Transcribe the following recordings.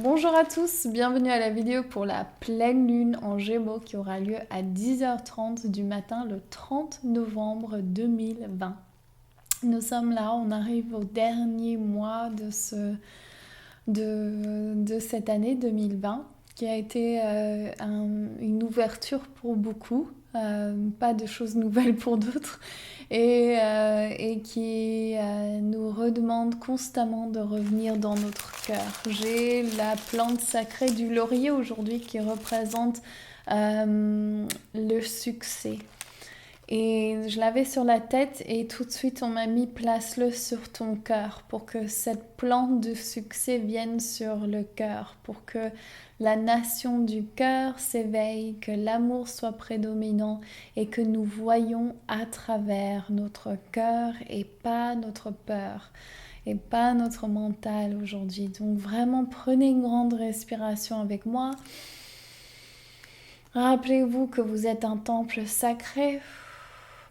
Bonjour à tous, bienvenue à la vidéo pour la pleine lune en Gémeaux qui aura lieu à 10h30 du matin le 30 novembre 2020. Nous sommes là, on arrive au dernier mois de cette année 2020 qui a été une ouverture pour beaucoup, pas de choses nouvelles pour d'autres, et qui nous redemande constamment de revenir dans notre cœur. J'ai la plante sacrée du laurier aujourd'hui qui représente le succès. Et je l'avais sur la tête et tout de suite on m'a mis place-le sur ton cœur pour que cette plante de succès vienne sur le cœur, pour que la nation du cœur s'éveille, que l'amour soit prédominant et que nous voyons à travers notre cœur et pas notre peur et pas notre mental aujourd'hui. Donc vraiment prenez une grande respiration avec moi. Rappelez-vous que vous êtes un temple sacré.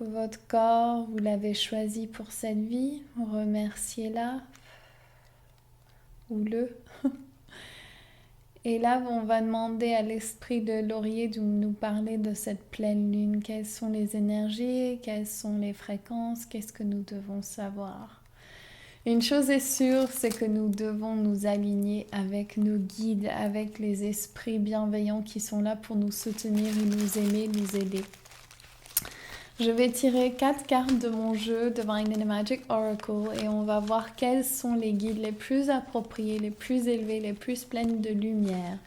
Votre corps, vous l'avez choisi pour cette vie, remerciez-la ou le. Et là, on va demander à l'esprit de laurier de nous parler de cette pleine lune. Quelles sont les énergies, quelles sont les fréquences, qu'est-ce que nous devons savoir? Une chose est sûre, c'est que nous devons nous aligner avec nos guides, avec les esprits bienveillants qui sont là pour nous soutenir et nous aimer, nous aider. Je vais tirer 4 cartes de mon jeu Divine and Magic Oracle et on va voir quels sont les guides les plus appropriés, les plus élevés, les plus pleines de lumière.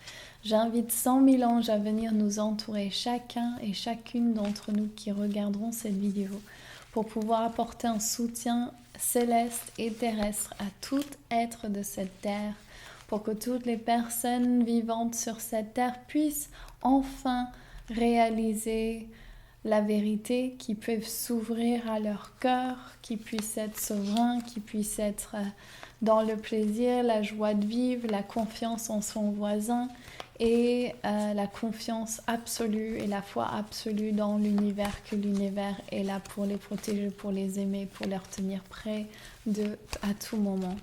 J'invite 100 000 anges à venir nous entourer, chacun et chacune d'entre nous qui regarderont cette vidéo, pour pouvoir apporter un soutien céleste et terrestre à tout être de cette terre, pour que toutes les personnes vivantes sur cette terre puissent enfin réaliser la vérité, qui peuvent s'ouvrir à leur cœur, qui puissent être souverains, qui puissent être dans le plaisir, la joie de vivre, la confiance en son voisin et la confiance absolue et la foi absolue dans l'univers, que l'univers est là pour les protéger, pour les aimer, pour les retenir près d'eux à tout moment.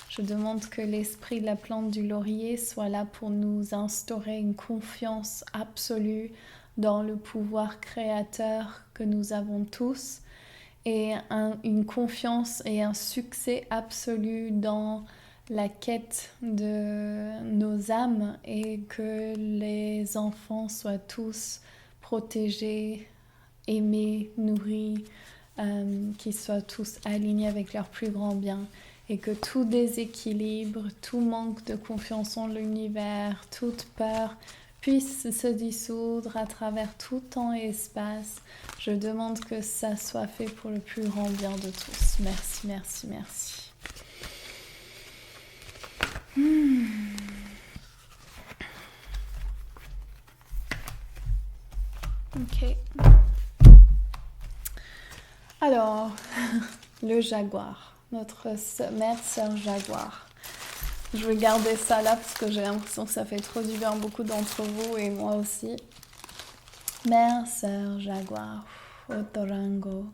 Je demande que l'esprit de la plante du laurier soit là pour nous instaurer une confiance absolue dans le pouvoir créateur que nous avons tous et une confiance et un succès absolu dans la quête de nos âmes et que les enfants soient tous protégés, aimés, nourris, qu'ils soient tous alignés avec leur plus grand bien et que tout déséquilibre, tout manque de confiance en l'univers, toute peur puisse se dissoudre à travers tout temps et espace. Je demande que ça soit fait pour le plus grand bien de tous. Merci, merci, merci. Ok. Alors, le jaguar, notre mère sœur jaguar. Je vais garder ça là parce que j'ai l'impression que ça fait trop du bien à beaucoup d'entre vous et moi aussi. Mère sœur jaguar, Otorango.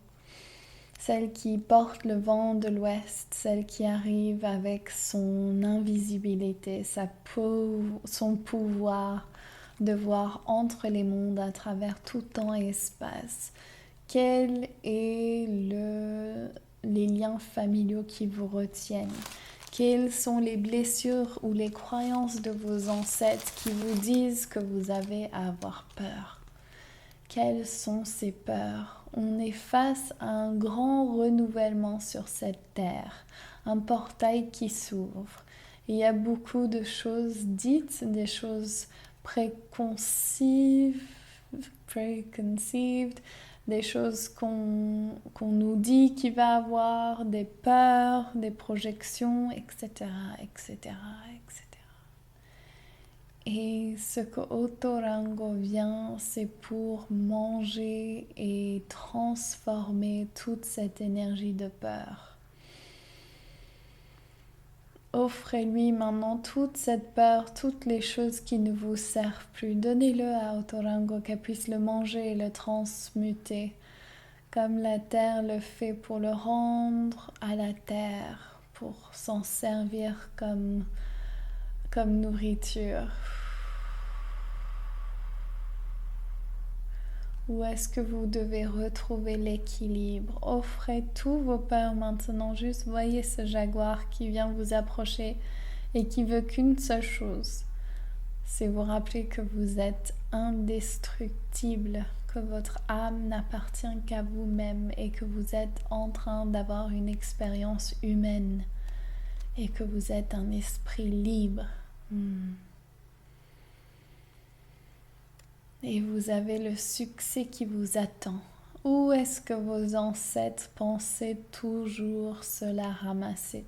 Celle qui porte le vent de l'ouest, celle qui arrive avec son invisibilité, son pouvoir de voir entre les mondes à travers tout temps et espace. Quels sont les liens familiaux qui vous retiennent? Quelles sont les blessures ou les croyances de vos ancêtres qui vous disent que vous avez à avoir peur? Quelles sont ces peurs? On est face à un grand renouvellement sur cette terre, un portail qui s'ouvre. Il y a beaucoup de choses dites, des choses préconceived, des choses qu'on nous dit qu'il va avoir, des peurs, des projections, etc., etc., etc. Et ce que Otorango vient, c'est pour manger et transformer toute cette énergie de peur. Offrez-lui maintenant toute cette peur, toutes les choses qui ne vous servent plus. Donnez-le à Otorango qu'elle puisse le manger et le transmuter, comme la terre le fait pour le rendre à la terre, pour s'en servir comme comme nourriture? Où est-ce que vous devez retrouver l'équilibre? Offrez tous vos peurs maintenant. Juste voyez ce jaguar qui vient vous approcher et qui veut qu'une seule chose. C'est vous rappeler que vous êtes indestructible, que votre âme n'appartient qu'à vous-même et que vous êtes en train d'avoir une expérience humaine et que vous êtes un esprit libre. Et vous avez le succès qui vous attend. Où est-ce que vos ancêtres pensaient toujours cela ramasser,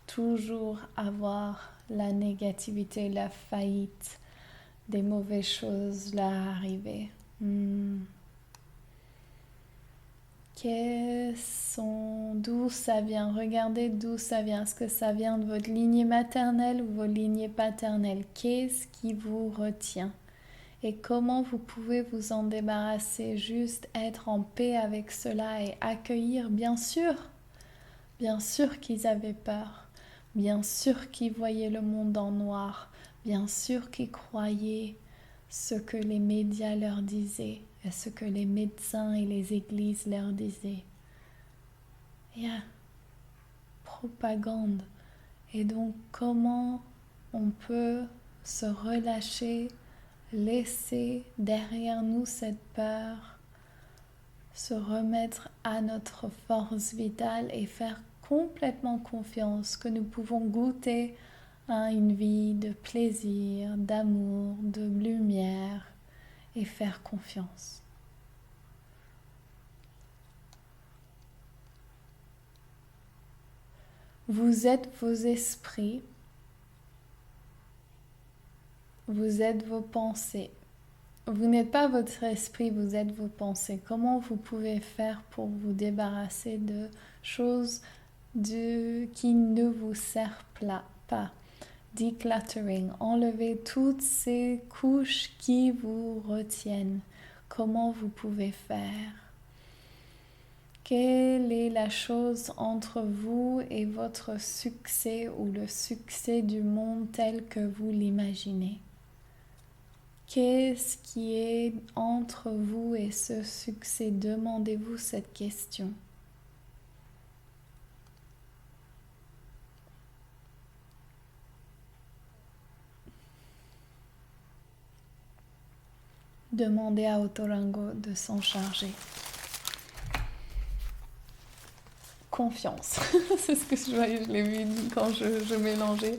toujours avoir la négativité, la faillite, des mauvaises choses là arriver? D'où ça vient? Regardez d'où ça vient. Est-ce que ça vient de votre lignée maternelle ou vos lignées paternelles? Qu'est-ce qui vous retient? Et comment vous pouvez vous en débarrasser? Juste être en paix avec cela et accueillir, bien sûr qu'ils avaient peur, bien sûr qu'ils voyaient le monde en noir, bien sûr qu'ils croyaient ce que les médias leur disaient et ce que les médecins et les églises leur disaient. Propagande. Et donc comment on peut se relâcher, laisser derrière nous cette peur, se remettre à notre force vitale et faire complètement confiance que nous pouvons goûter à une vie de plaisir, d'amour, de lumière et faire confiance. Vous êtes vos esprits, vous êtes vos pensées. Vous n'êtes pas votre esprit, vous êtes vos pensées. Comment vous pouvez faire pour vous débarrasser de choses qui ne vous servent pas? Decluttering, enlevez toutes ces couches qui vous retiennent. Comment vous pouvez faire? Quelle est la chose entre vous et votre succès ou le succès du monde tel que vous l'imaginez? Qu'est-ce qui est entre vous et ce succès? Demandez-vous cette question. Demandez à Otorango de s'en charger. Confiance, c'est ce que je l'ai vu quand je mélangeais.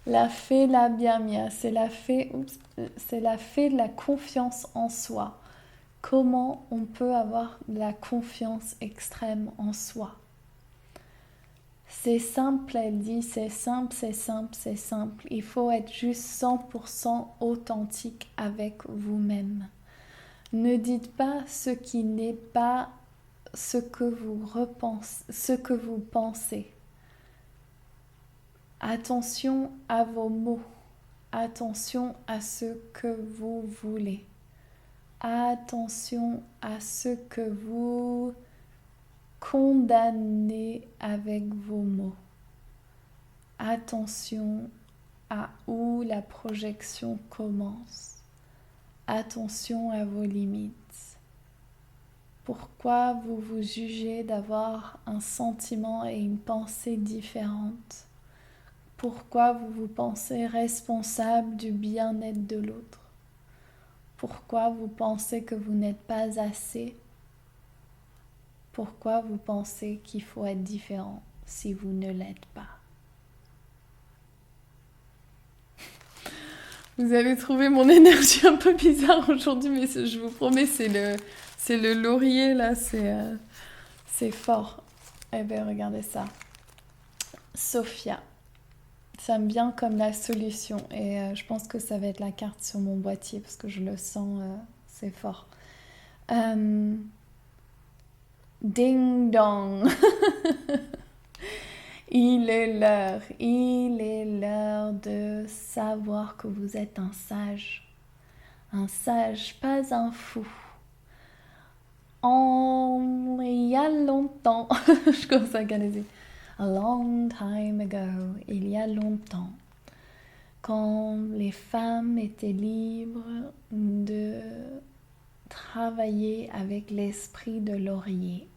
La fée, la biamia, c'est la fée de la confiance en soi. Comment on peut avoir de la confiance extrême en soi? C'est simple, elle dit, c'est simple, c'est simple, c'est simple. Il faut être juste 100% authentique avec vous-même. Ne dites pas ce qui n'est pas ce que vous pensez. Attention à vos mots. Attention à ce que vous voulez. Attention à ce que vous condamnez avec vos mots. Attention à où la projection commence. Attention à vos limites. Pourquoi vous vous jugez d'avoir un sentiment et une pensée différente? Pourquoi vous vous pensez responsable du bien-être de l'autre? Pourquoi vous pensez que vous n'êtes pas assez? Pourquoi vous pensez qu'il faut être différent si vous ne l'êtes pas? Vous avez trouvé mon énergie un peu bizarre aujourd'hui, mais je vous promets, c'est le laurier là, c'est fort. Eh bien, regardez ça. Sophia. Ça me vient comme la solution et je pense que ça va être la carte sur mon boîtier parce que je le sens, c'est fort. Ding dong. Il est l'heure de savoir que vous êtes un sage, pas un fou. Il y a longtemps, je commence à canaliser. A long time ago, il y a longtemps, quand les femmes étaient libres de travailler avec l'esprit de laurier.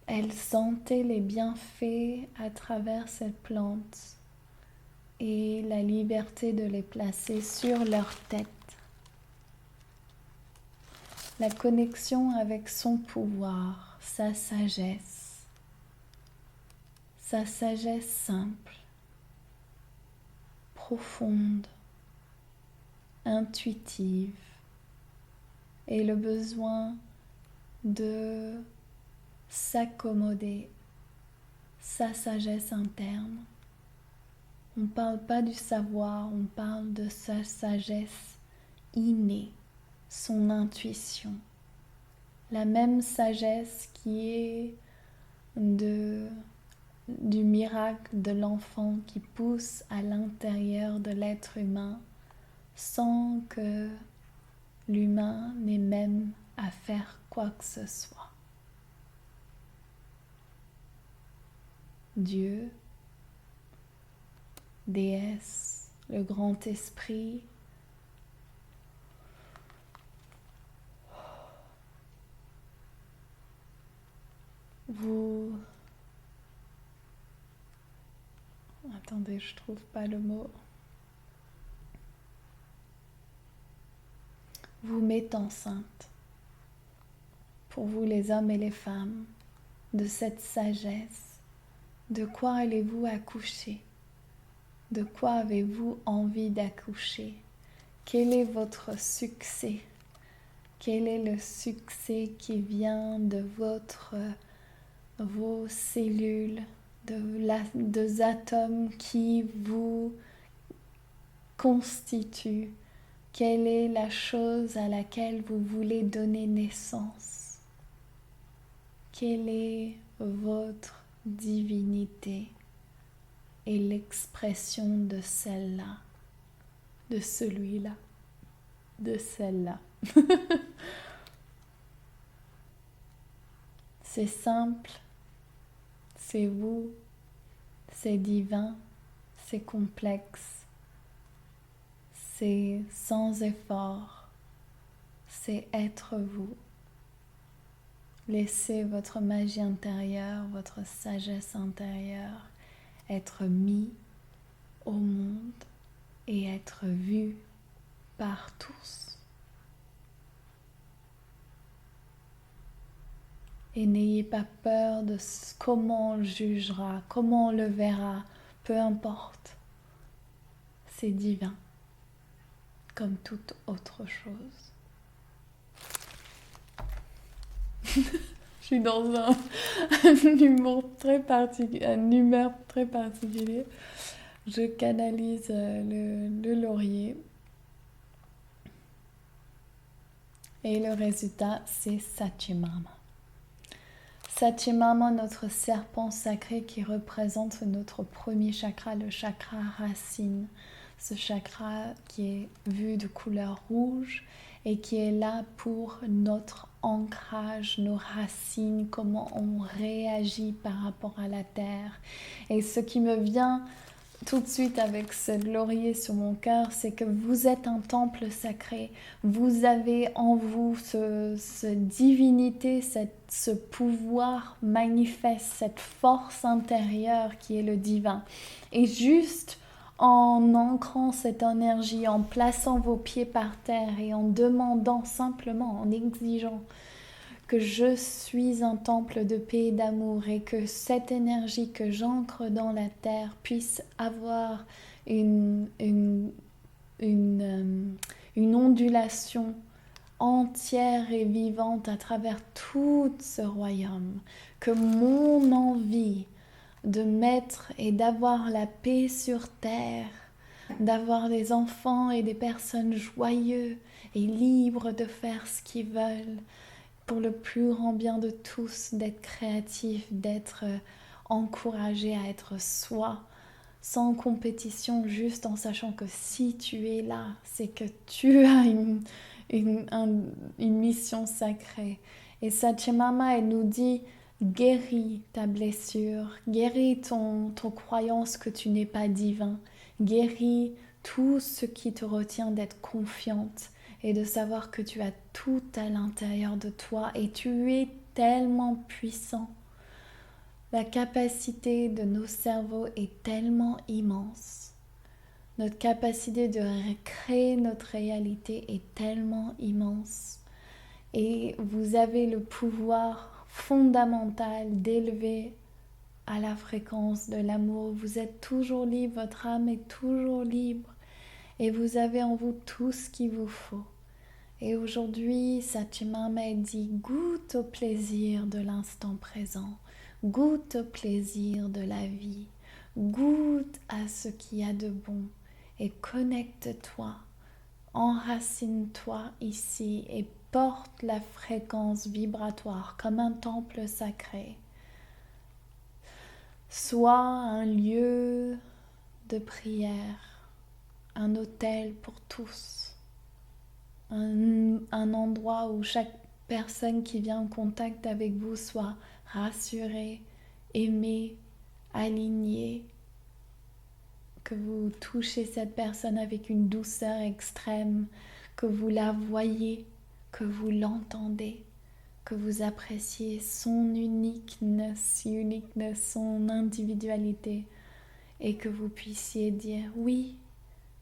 Elles sentaient les bienfaits à travers cette plante et la liberté de les placer sur leur tête. La connexion avec son pouvoir, sa sagesse simple, profonde, intuitive, et le besoin de s'accommoder, sa sagesse interne. On ne parle pas du savoir, on parle de sa sagesse innée, son intuition. La même sagesse qui est du miracle de l'enfant qui pousse à l'intérieur de l'être humain sans que l'humain n'ait même à faire quoi que ce soit. Dieu, déesse, le grand esprit, vous... Attendez, je trouve pas le mot. Vous met enceinte, pour vous les hommes et les femmes, de cette sagesse. De quoi allez-vous accoucher? De quoi avez-vous envie d'accoucher? Quel est votre succès? Quel est le succès qui vient de vos cellules, des atomes qui vous constituent? Quelle est la chose à laquelle vous voulez donner naissance? Quelle est votre divinité et l'expression de celle-là, de celui-là, de celle-là? C'est simple, c'est vous, c'est divin, c'est complexe. C'est sans effort, c'est être vous. Laissez votre magie intérieure, votre sagesse intérieure être mis au monde et être vu par tous. Et n'ayez pas peur de comment on le jugera, comment on le verra, peu importe. C'est divin. Comme toute autre chose. Je suis dans un humeur très particulier. Je canalise le laurier. Et le résultat, c'est Sachi-Marma. Sachi-Marma, notre serpent sacré qui représente notre premier chakra, le chakra racine. Ce chakra qui est vu de couleur rouge et qui est là pour notre ancrage, nos racines, comment on réagit par rapport à la terre. Et ce qui me vient tout de suite avec ce laurier sur mon cœur, c'est que vous êtes un temple sacré. Vous avez en vous cette divinité, ce pouvoir manifeste, cette force intérieure qui est le divin. Et juste en ancrant cette énergie, en plaçant vos pieds par terre et en demandant simplement, en exigeant que je suis un temple de paix et d'amour et que cette énergie que j'ancre dans la terre puisse avoir une ondulation entière et vivante à travers tout ce royaume, que mon envie de mettre et d'avoir la paix sur terre, d'avoir des enfants et des personnes joyeux et libres de faire ce qu'ils veulent, pour le plus grand bien de tous, d'être créatifs, d'être encouragés à être soi, sans compétition, juste en sachant que si tu es là, c'est que tu as une mission sacrée. Et Sachi-Marma, elle nous dit, guéris ta blessure, guéris ton croyance que tu n'es pas divin, Guéris tout ce qui te retient d'être confiante et de savoir que tu as tout à l'intérieur de toi et tu es tellement puissant. La capacité de nos cerveaux est tellement immense. Notre capacité de créer notre réalité est tellement immense. Et vous avez le pouvoir fondamental d'élever à la fréquence de l'amour. Vous êtes toujours libre, votre âme est toujours libre. Et vous avez en vous tout ce qu'il vous faut. Et aujourd'hui, Satyamama dit, goûte au plaisir de l'instant présent. Goûte au plaisir de la vie. Goûte à ce qu'il y a de bon. Et connecte-toi. Enracine-toi ici et porte la fréquence vibratoire comme un temple sacré. Sois un lieu de prière, un autel pour tous, un endroit où chaque personne qui vient en contact avec vous soit rassurée, aimée, alignée, que vous touchez cette personne avec une douceur extrême, que vous la voyez, que vous l'entendez, que vous appréciez son uniqueness, son individualité, et que vous puissiez dire oui,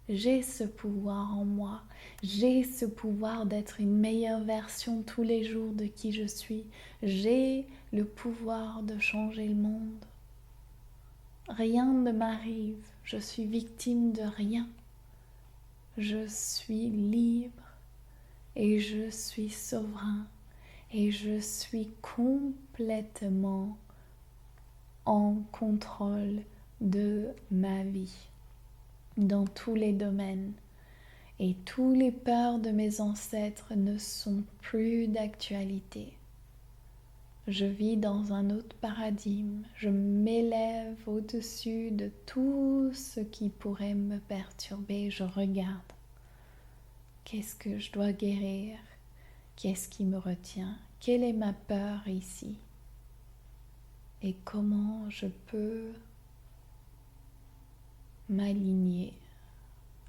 j'ai ce pouvoir en moi, j'ai ce pouvoir d'être une meilleure version tous les jours de qui je suis, j'ai le pouvoir de changer le monde. Rien ne m'arrive, je suis victime de rien. Je suis libre et je suis souverain et je suis complètement en contrôle de ma vie dans tous les domaines. Et tous les peurs de mes ancêtres ne sont plus d'actualité. Je vis dans un autre paradigme, je m'élève au-dessus de tout ce qui pourrait me perturber, je regarde. Qu'est-ce que je dois guérir? Qu'est-ce qui me retient? Quelle est ma peur ici? Et comment je peux m'aligner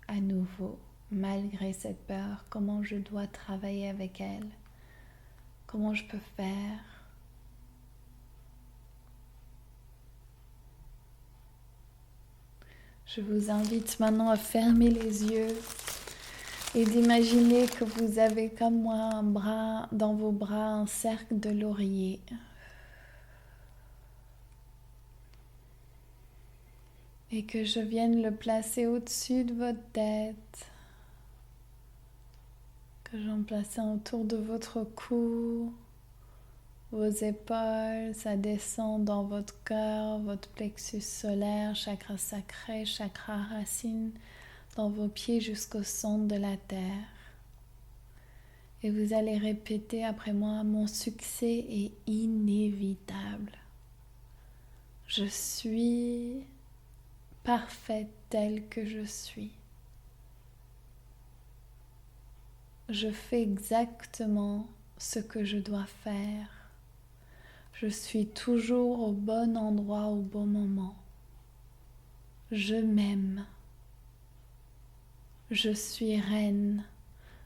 à nouveau malgré cette peur? Comment je dois travailler avec elle? Comment je peux faire? Je vous invite maintenant à fermer les yeux et d'imaginer que vous avez comme moi un bras, dans vos bras un cercle de laurier. Et que je vienne le placer au-dessus de votre tête. Que j'en place un autour de votre cou, vos épaules, ça descend dans votre cœur, votre plexus solaire, chakra sacré, chakra racine, dans vos pieds jusqu'au centre de la terre. Et vous allez répéter après moi, mon succès est inévitable. Je suis parfaite telle que je suis. Je fais exactement ce que je dois faire. Je suis toujours au bon endroit au bon moment. Je m'aime. Je suis reine.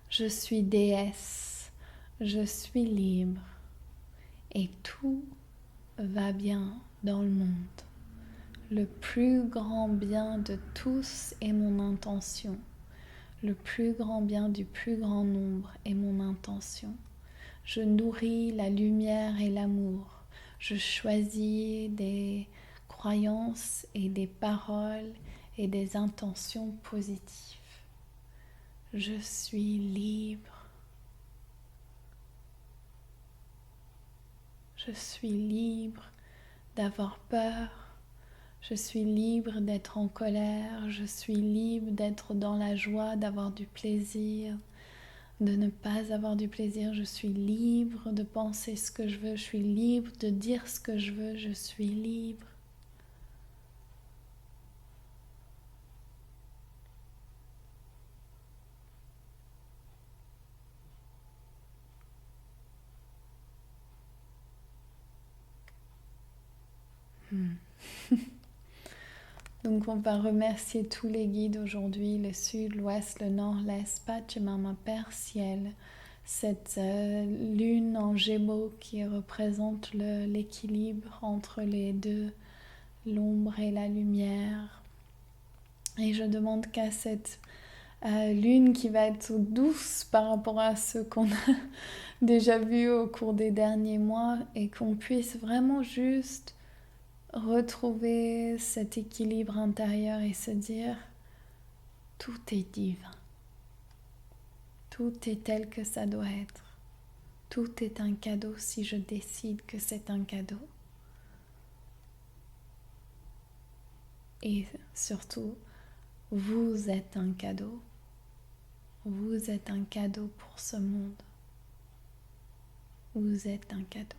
Je suis déesse. Je suis libre. Et tout va bien dans le monde. Le plus grand bien de tous est mon intention. Le plus grand bien du plus grand nombre est mon intention. Je nourris la lumière et l'amour. Je choisis des croyances et des paroles et des intentions positives. Je suis libre. Je suis libre d'avoir peur. Je suis libre d'être en colère, je suis libre d'être dans la joie, d'avoir du plaisir, de ne pas avoir du plaisir. Je suis libre de penser ce que je veux, je suis libre de dire ce que je veux, je suis libre. Donc on va remercier tous les guides aujourd'hui, le sud, l'ouest, le nord, l'est, Pachamama, Père Ciel, cette lune en Gémeaux qui représente l'équilibre entre les deux, l'ombre et la lumière. Et je demande qu'à cette lune qui va être douce par rapport à ce qu'on a déjà vu au cours des derniers mois et qu'on puisse vraiment juste retrouver cet équilibre intérieur et se dire tout est divin, tout est tel que ça doit être, tout est un cadeau si je décide que c'est un cadeau. Et surtout, vous êtes un cadeau, vous êtes un cadeau pour ce monde, vous êtes un cadeau.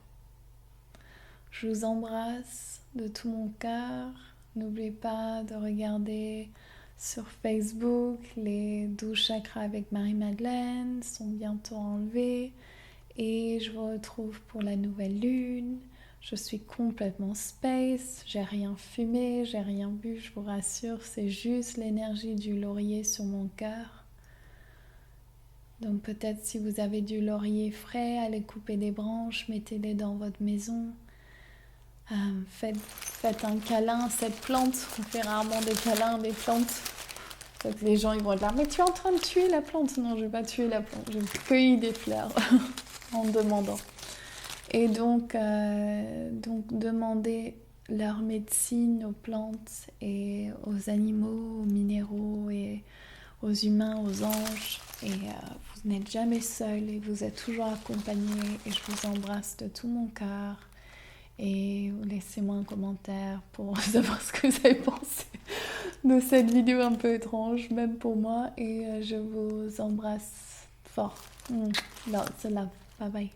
Je vous embrasse de tout mon cœur. N'oubliez pas de regarder sur Facebook les 12 chakras avec Marie-Madeleine sont bientôt enlevés. Et je vous retrouve pour la nouvelle lune. Je suis complètement space, j'ai rien fumé, j'ai rien bu, je vous rassure, c'est juste l'énergie du laurier sur mon cœur. Donc peut-être si vous avez du laurier frais, allez couper des branches, mettez-les dans votre maison. Faites un câlin à cette plante. On fait rarement des câlins à des plantes. Donc les gens ils vont être là, mais tu es en train de tuer la plante. Non, je ne vais pas tuer la plante, je cueille des fleurs en demandant. Et donc demandez leur médecine aux plantes et aux animaux, aux minéraux et aux humains, aux anges. Et vous n'êtes jamais seul et vous êtes toujours accompagné. Et je vous embrasse de tout mon cœur. Et laissez-moi un commentaire pour savoir ce que vous avez pensé de cette vidéo un peu étrange, même pour moi. Et je vous embrasse fort. Lots of love. Bye bye.